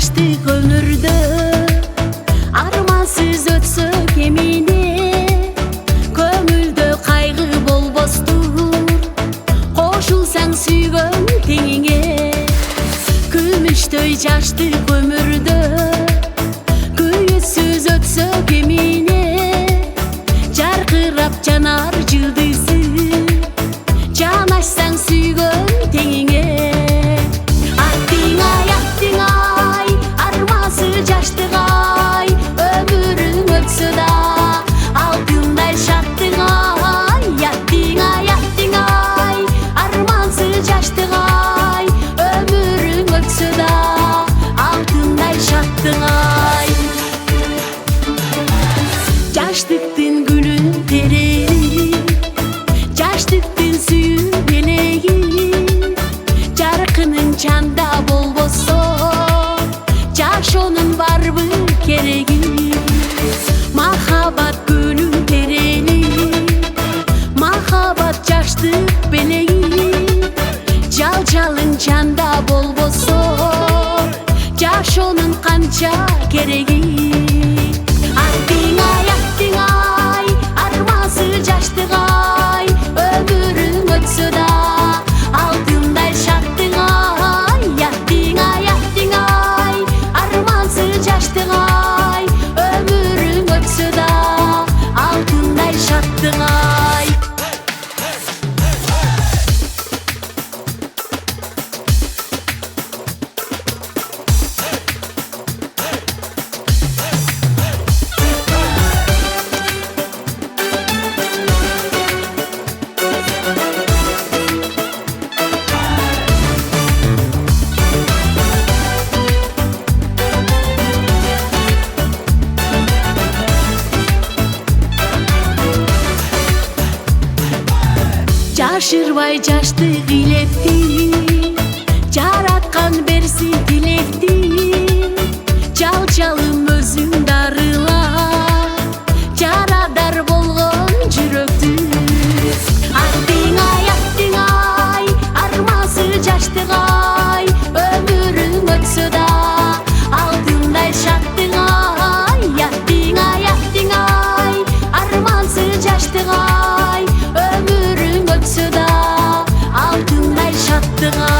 жаштык өмүрдө армансыз өтсөк эмине көңүлдө кайгы болбостур кошулсаң сүйгөн теңиңе күмүштөй жаштык өмүрдө күйүүсүз өтсөк эмине жаркырап жанар жылдызы жанашсаң сүйгөн теңиңе аттиңай армансыз жаштыгай өмүрүң өтсө да алтындай шаттыгай аттиңай армансыз жаштыгай өмүрүң өтсө да алтындай шаттыгай жаштыктын күнүн терели жаштыктын сүйүү белеги жаркынын чанда болбосо жашоонун барбы кереги махабат күнүн терели махабат жаштык белеги жалжалың чанда болбосо жашоонун канча кереги аттиңай армансыз жаштыгай өмүрүң өтсө да алтындай шаттыгай аттиңай армансыз жаштыгай өмүрүң өтсө да алтындай шаттыгай жашырбай жаштык илепти жараткан берсин тилекти жалжалым өзүң дарыла жарадар болгон жүрөктү аттиңай армансыз жаштыгай өмүрүң өтсө да алтындай шаттыгай аттиңай армансыз жаштыгай өмүрүң өтсө да алтындай шаттыгай